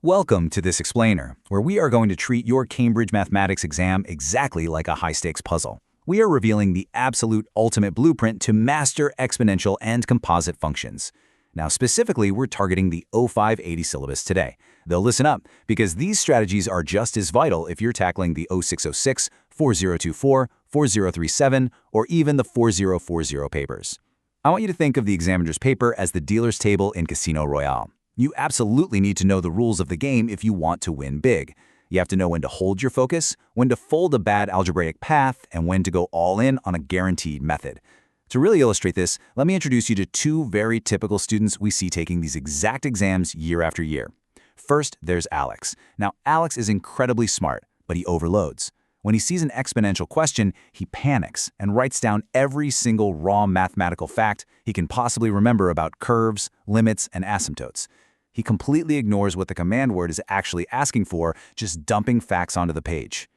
Welcome to this explainer, where we are going to treat your Cambridge mathematics exam exactly like a high-stakes puzzle. We are revealing the absolute ultimate blueprint to master exponential and composite functions. Now, specifically, we're targeting the 0580 syllabus today. Though listen up, because these strategies are just as vital if you're tackling the 0606, 4024, 4037, or even the 4040 papers. I want you to think of the examiner's paper as the dealer's table in Casino Royale. You absolutely need to know the rules of the game if you want to win big. You have to know when to hold your focus, when to fold a bad algebraic path, and when to go all in on a guaranteed method. To really illustrate this, let me introduce you to two very typical students we see taking these exact exams year after year. First, there's Alex. Now, Alex is incredibly smart, but he overloads. When he sees an exponential question, he panics and writes down every single raw mathematical fact he can possibly remember about curves, limits, and asymptotes. He completely ignores what the command word is actually asking for, just dumping facts onto the page.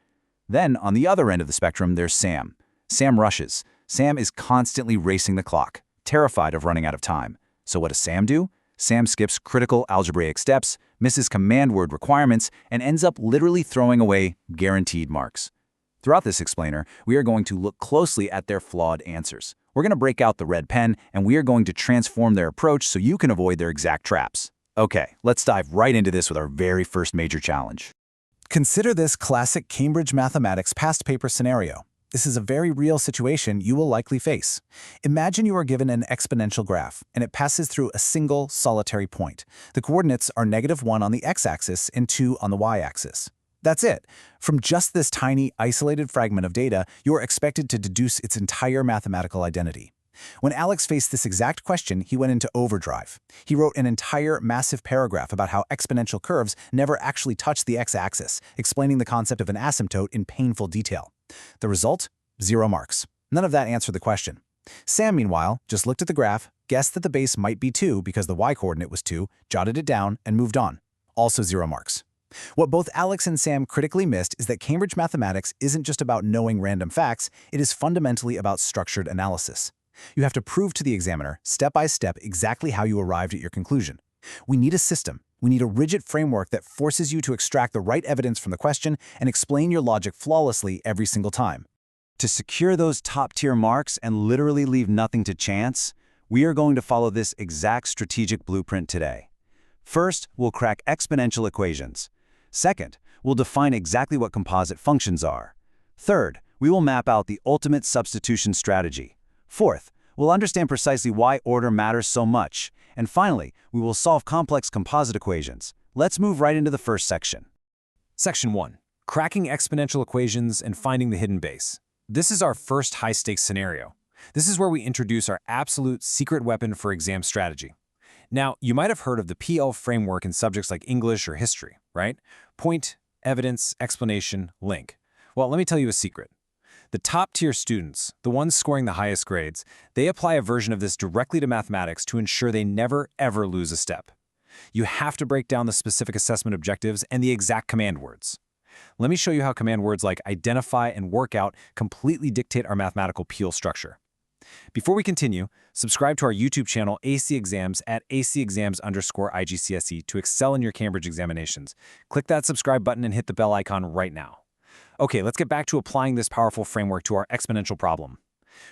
Then, on the other end of the spectrum, there's Sam. Sam rushes. Sam is constantly racing the clock, terrified of running out of time. So what does Sam do? Sam skips critical algebraic steps, misses command word requirements, and ends up literally throwing away guaranteed marks. Throughout this explainer, we are going to look closely at their flawed answers. We're going to break out the red pen, and we are going to transform their approach so you can avoid their exact traps. Okay, let's dive right into this with our very first major challenge. Consider this classic Cambridge mathematics past paper scenario. This is a very real situation you will likely face. Imagine you are given an exponential graph, and it passes through a single solitary point. The coordinates are -1 on the x-axis and 2 on the y-axis. That's it. From just this tiny, isolated fragment of data, you are expected to deduce its entire mathematical identity. When Alex faced this exact question, he went into overdrive. He wrote an entire massive paragraph about how exponential curves never actually touch the x-axis, explaining the concept of an asymptote in painful detail. The result? 0 marks. None of that answered the question. Sam, meanwhile, just looked at the graph, guessed that the base might be 2 because the y-coordinate was 2, jotted it down, and moved on. Also 0 marks. What both Alex and Sam critically missed is that Cambridge mathematics isn't just about knowing random facts, it is fundamentally about structured analysis. You have to prove to the examiner, step by step, exactly how you arrived at your conclusion. We need a system. We need a rigid framework that forces you to extract the right evidence from the question and explain your logic flawlessly every single time. To secure those top-tier marks and literally leave nothing to chance, we are going to follow this exact strategic blueprint today. First, we'll crack exponential equations. Second, we'll define exactly what composite functions are. Third, we will map out the ultimate substitution strategy. Fourth, we'll understand precisely why order matters so much. And finally, we will solve complex composite equations. Let's move right into the first section. Section 1. Cracking exponential equations and finding the hidden base. This is our first high-stakes scenario. This is where we introduce our absolute secret weapon for exam strategy. Now, you might have heard of the PL framework in subjects like English or history, right? Point, evidence, explanation, link. Well, let me tell you a secret. The top-tier students, the ones scoring the highest grades, they apply a version of this directly to mathematics to ensure they never, ever lose a step. You have to break down the specific assessment objectives and the exact command words. Let me show you how command words like identify and workout completely dictate our mathematical peel structure. Before we continue, subscribe to our YouTube channel AC Exams at acexams_IGCSE to excel in your Cambridge examinations. Click that subscribe button and hit the bell icon right now. Okay, let's get back to applying this powerful framework to our exponential problem.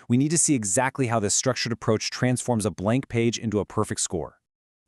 We need to see exactly how this structured approach transforms a blank page into a perfect score.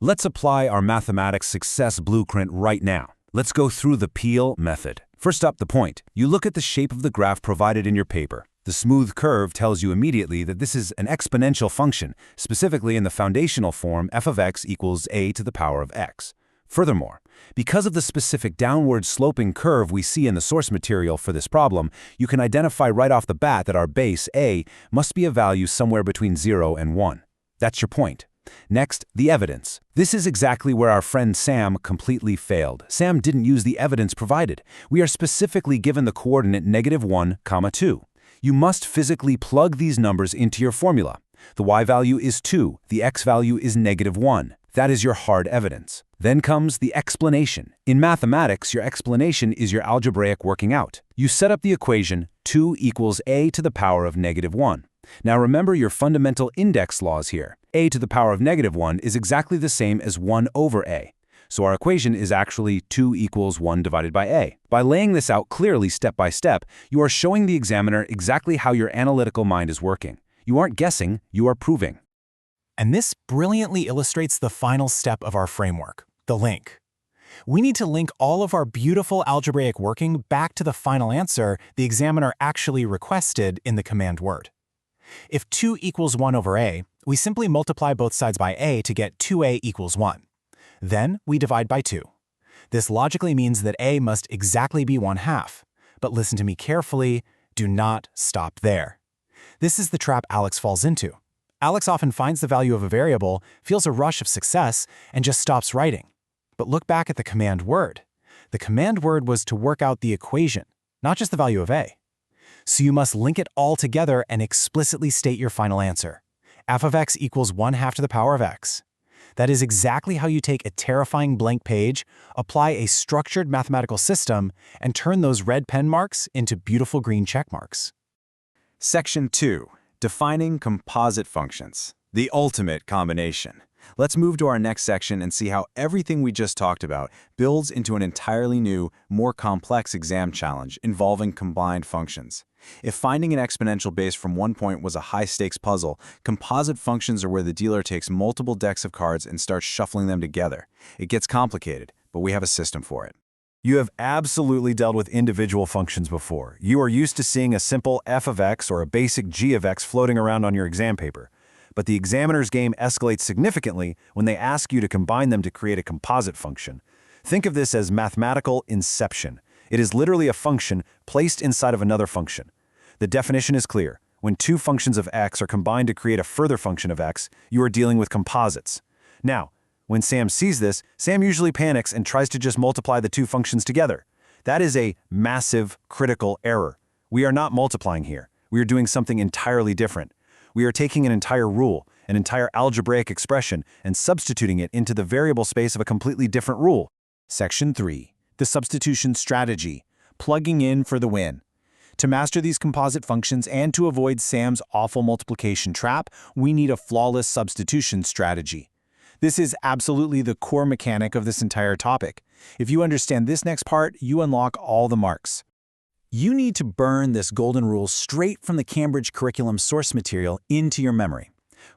Let's apply our mathematics success blueprint right now. Let's go through the peel method. First up, the point. You look at the shape of the graph provided in your paper. The smooth curve tells you immediately that this is an exponential function, specifically in the foundational form f of x equals a to the power of x. Furthermore, because of the specific downward sloping curve we see in the source material for this problem, you can identify right off the bat that our base, a, must be a value somewhere between 0 and 1. That's your point. Next, the evidence. This is exactly where our friend Sam completely failed. Sam didn't use the evidence provided. We are specifically given the coordinate -1, 2. You must physically plug these numbers into your formula. The y value is 2, the x value is -1. That is your hard evidence. Then comes the explanation. In mathematics, your explanation is your algebraic working out. You set up the equation 2 equals a to the power of -1. Now remember your fundamental index laws here. A to the power of -1 is exactly the same as 1 over a. So our equation is actually 2 equals 1 divided by a. By laying this out clearly step by step, you are showing the examiner exactly how your analytical mind is working. You aren't guessing, you are proving. And this brilliantly illustrates the final step of our framework, the link. We need to link all of our beautiful algebraic working back to the final answer the examiner actually requested in the command word. If 2 equals 1 over a, we simply multiply both sides by a to get 2a equals 1. Then we divide by 2. This logically means that a must exactly be 1/2. But listen to me carefully, do not stop there. This is the trap Alex falls into. Alex often finds the value of a variable, feels a rush of success, and just stops writing. But look back at the command word. The command word was to work out the equation, not just the value of a. So you must link it all together and explicitly state your final answer. F of x equals 1/2 to the power of x. That is exactly how you take a terrifying blank page, apply a structured mathematical system, and turn those red pen marks into beautiful green check marks. Section 2. Defining composite functions. The ultimate combination. Let's move to our next section and see how everything we just talked about builds into an entirely new, more complex exam challenge involving combined functions. If finding an exponential base from one point was a high-stakes puzzle, composite functions are where the dealer takes multiple decks of cards and starts shuffling them together. It gets complicated, but we have a system for it. You have absolutely dealt with individual functions before. You are used to seeing a simple f of x or a basic g of x floating around on your exam paper. But the examiner's game escalates significantly when they ask you to combine them to create a composite function. Think of this as mathematical inception. It is literally a function placed inside of another function. The definition is clear. When two functions of x are combined to create a further function of x, you are dealing with composites. Now, when Sam sees this, Sam usually panics and tries to just multiply the two functions together. That is a massive, critical error. We are not multiplying here. We are doing something entirely different. We are taking an entire rule, an entire algebraic expression, and substituting it into the variable space of a completely different rule. Section 3. The substitution strategy. Plugging in for the win. To master these composite functions and to avoid Sam's awful multiplication trap, we need a flawless substitution strategy. This is absolutely the core mechanic of this entire topic. If you understand this next part, you unlock all the marks. You need to burn this golden rule straight from the Cambridge curriculum source material into your memory.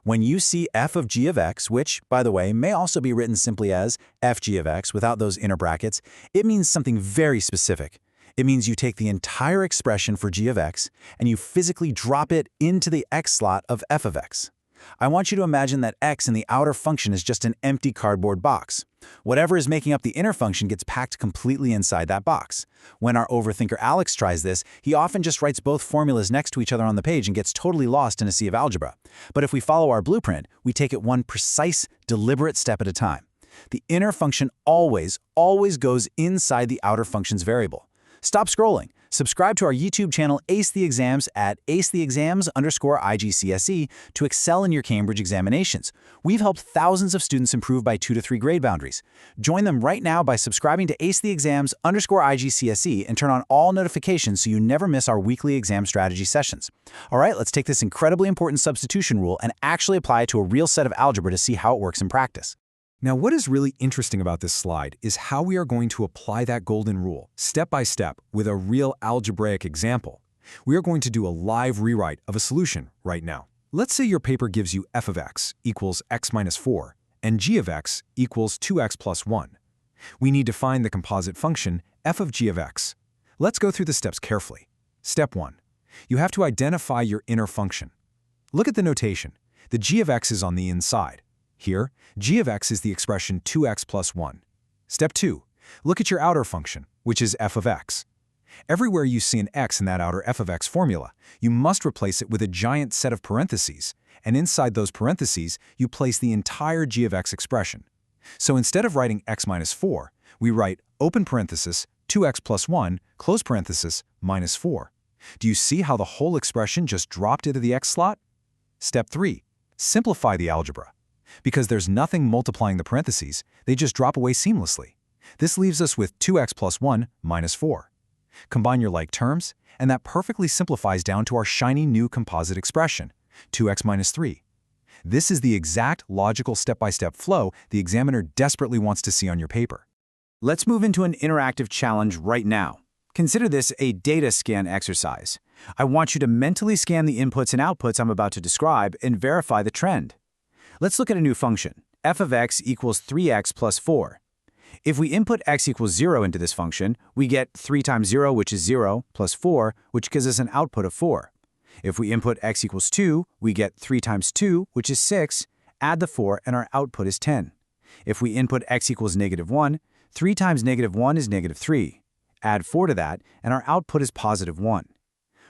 When you see f of g of x, which, by the way, may also be written simply as fg of x without those inner brackets, it means something very specific. It means you take the entire expression for g of x and you physically drop it into the x slot of f of x. I want you to imagine that x in the outer function is just an empty cardboard box. Whatever is making up the inner function gets packed completely inside that box. When our overthinker Alex tries this, he often just writes both formulas next to each other on the page and gets totally lost in a sea of algebra. But if we follow our blueprint, we take it one precise, deliberate step at a time. The inner function always goes inside the outer function's variable. Stop scrolling. Subscribe to our YouTube channel Ace the Exams at acetheexams_IGCSE to excel in your Cambridge examinations. We've helped thousands of students improve by 2 to 3 grade boundaries. Join them right now by subscribing to acetheexams_IGCSE and turn on all notifications so you never miss our weekly exam strategy sessions. All right, let's take this incredibly important substitution rule and actually apply it to a real set of algebra to see how it works in practice. Now, what is really interesting about this slide is how we are going to apply that golden rule, step by step, with a real algebraic example. We are going to do a live rewrite of a solution right now. Let's say your paper gives you f of x equals x minus 4 and g of x equals 2x plus 1. We need to find the composite function f of g of x. Let's go through the steps carefully. Step 1. You have to identify your inner function. Look at the notation. The g of x is on the inside. Here, g of x is the expression 2x plus 1. Step 2. Look at your outer function, which is f of x. Everywhere you see an x in that outer f of x formula, you must replace it with a giant set of parentheses, and inside those parentheses, you place the entire g of x expression. So instead of writing x minus 4, we write open parenthesis 2x plus 1, close parenthesis, minus 4. Do you see how the whole expression just dropped into the x slot? Step 3. Simplify the algebra. Because there's nothing multiplying the parentheses, they just drop away seamlessly. This leaves us with 2x plus 1 minus 4. Combine your like terms, and that perfectly simplifies down to our shiny new composite expression, 2x minus 3. This is the exact logical step-by-step flow the examiner desperately wants to see on your paper. Let's move into an interactive challenge right now. Consider this a data scan exercise. I want you to mentally scan the inputs and outputs I'm about to describe and verify the trend. Let's look at a new function, f of x equals 3x plus 4. If we input x equals 0 into this function, we get 3 times 0, which is 0, plus 4, which gives us an output of 4. If we input x equals 2, we get 3 times 2, which is 6, add the 4, and our output is 10. If we input x equals -1, 3 times -1 is -3. Add 4 to that, and our output is +1.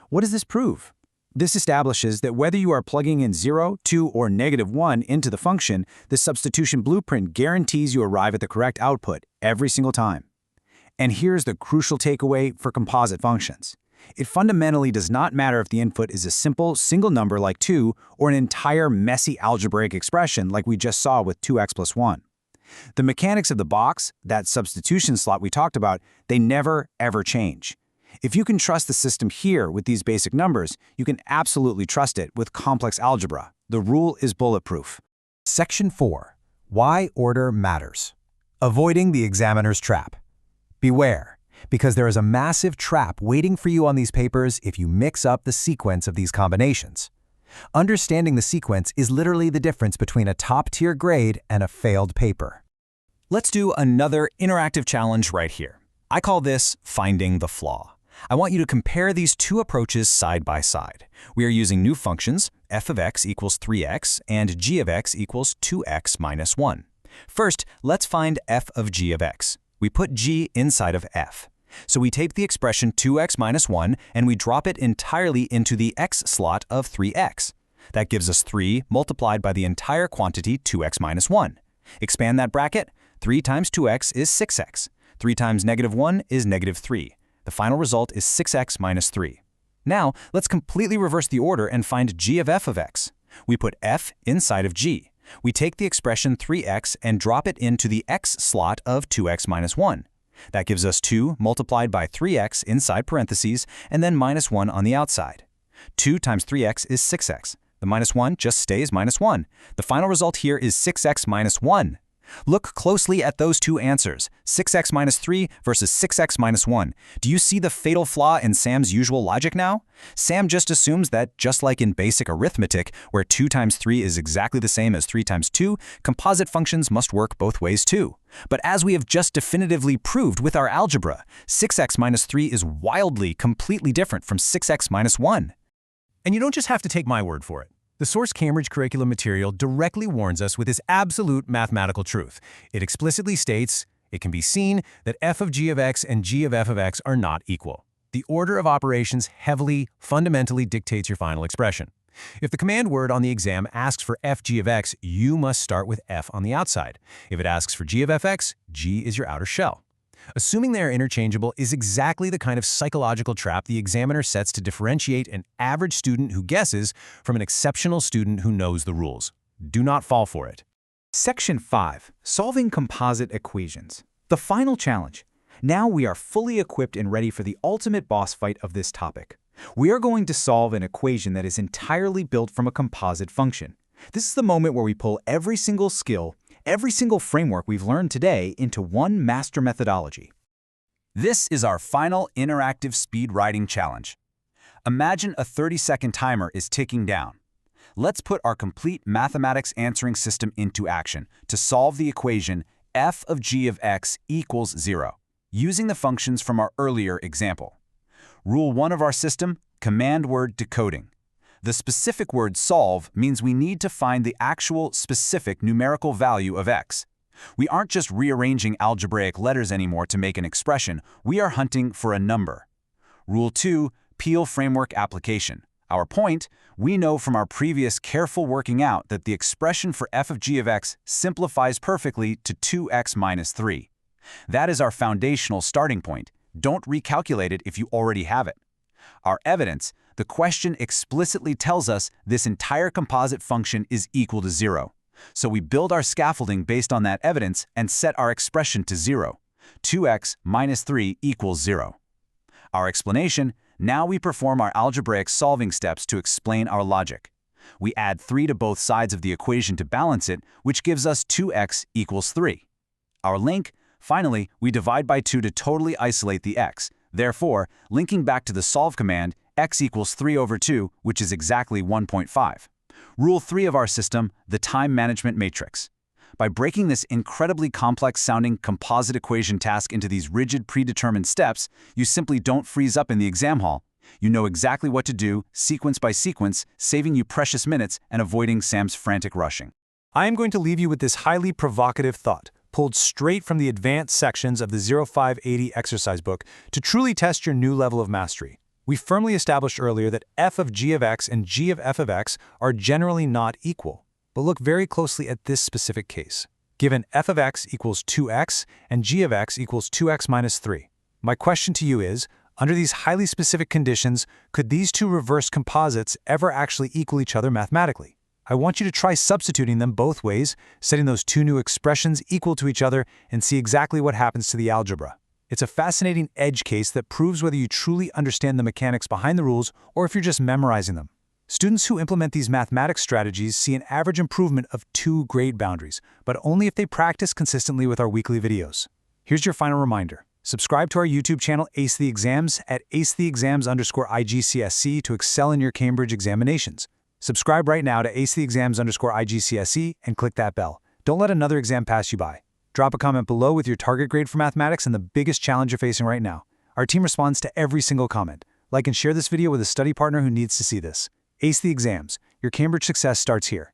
What does this prove? This establishes that whether you are plugging in 0, 2, or -1 into the function, the substitution blueprint guarantees you arrive at the correct output every single time. And here's the crucial takeaway for composite functions. It fundamentally does not matter if the input is a simple single number like 2 or an entire messy algebraic expression like we just saw with 2x plus 1. The mechanics of the box, that substitution slot we talked about, they never, ever change. If you can trust the system here with these basic numbers, you can absolutely trust it with complex algebra. The rule is bulletproof. Section 4. Why order matters. Avoiding the examiner's trap. Beware, because there is a massive trap waiting for you on these papers if you mix up the sequence of these combinations. Understanding the sequence is literally the difference between a top-tier grade and a failed paper. Let's do another interactive challenge right here. I call this finding the flaw. I want you to compare these two approaches side by side. We are using new functions, f of x equals 3x and g of x equals 2x minus 1. First, let's find f of g of x. We put g inside of f. So we take the expression 2x minus 1 and we drop it entirely into the x slot of 3x. That gives us 3 multiplied by the entire quantity 2x minus 1. Expand that bracket. 3 times 2x is 6x. 3 times -1 is -3. The final result is 6x minus 3. Now, let's completely reverse the order and find g of f of x. We put f inside of g. We take the expression 3x and drop it into the x slot of 2x minus 1. That gives us 2 multiplied by 3x inside parentheses and then minus 1 on the outside. 2 times 3x is 6x. The minus 1 just stays minus 1. The final result here is 6x minus 1. Look closely at those two answers, 6x minus 3 versus 6x minus 1. Do you see the fatal flaw in Sam's usual logic now? Sam just assumes that, just like in basic arithmetic, where 2 times 3 is exactly the same as 3 times 2, composite functions must work both ways too. But as we have just definitively proved with our algebra, 6x minus 3 is wildly, completely different from 6x minus 1. And you don't just have to take my word for it. The source Cambridge curriculum material directly warns us with this absolute mathematical truth. It explicitly states, it can be seen that f of g of x and g of f of x are not equal. The order of operations heavily, fundamentally dictates your final expression. If the command word on the exam asks for f g of x, you must start with f on the outside. If it asks for g of fx, g is your outer shell. Assuming they are interchangeable is exactly the kind of psychological trap the examiner sets to differentiate an average student who guesses from an exceptional student who knows the rules. Do not fall for it. Section 5. Solving composite equations. The final challenge. Now we are fully equipped and ready for the ultimate boss fight of this topic. We are going to solve an equation that is entirely built from a composite function. This is the moment where we pull every single skill, every single framework we've learned today into one master methodology. This is our final interactive speed writing challenge. Imagine a 30-second timer is ticking down. Let's put our complete mathematics answering system into action to solve the equation f of g of x equals 0, using the functions from our earlier example. Rule 1 of our system, command word decoding. The specific word solve means we need to find the actual specific numerical value of x. We aren't just rearranging algebraic letters anymore to make an expression, we are hunting for a number. Rule 2, Peel framework application. Our point, we know from our previous careful working out that the expression for f of g of x simplifies perfectly to 2x minus 3. That is our foundational starting point. Don't recalculate it if you already have it. Our evidence, the question explicitly tells us this entire composite function is equal to 0. So we build our scaffolding based on that evidence and set our expression to 0. 2x minus 3 equals 0. Our explanation, now we perform our algebraic solving steps to explain our logic. We add 3 to both sides of the equation to balance it, which gives us 2x equals 3. Our link? Finally, we divide by 2 to totally isolate the x. Therefore, linking back to the solve command, x equals 3 over 2, which is exactly 1.5. Rule 3 of our system, the time management matrix. By breaking this incredibly complex-sounding composite equation task into these rigid predetermined steps, you simply don't freeze up in the exam hall. You know exactly what to do, sequence by sequence, saving you precious minutes and avoiding Sam's frantic rushing. I am going to leave you with this highly provocative thought, pulled straight from the advanced sections of the 0580 exercise book to truly test your new level of mastery. We firmly established earlier that f of g of x and g of f of x are generally not equal. But look very closely at this specific case. Given f of x equals 2x and g of x equals 2x minus 3. My question to you is, under these highly specific conditions, could these two reverse composites ever actually equal each other mathematically? I want you to try substituting them both ways, setting those two new expressions equal to each other, and see exactly what happens to the algebra. It's a fascinating edge case that proves whether you truly understand the mechanics behind the rules or if you're just memorizing them. Students who implement these mathematics strategies see an average improvement of 2 grade boundaries, but only if they practice consistently with our weekly videos. Here's your final reminder. Subscribe to our YouTube channel Ace the Exams at acetheexams_IGCSE to excel in your Cambridge examinations. Subscribe right now to acetheexams_IGCSE and click that bell. Don't let another exam pass you by. Drop a comment below with your target grade for mathematics and the biggest challenge you're facing right now. Our team responds to every single comment. Like and share this video with a study partner who needs to see this. Ace the Exams. Your Cambridge success starts here.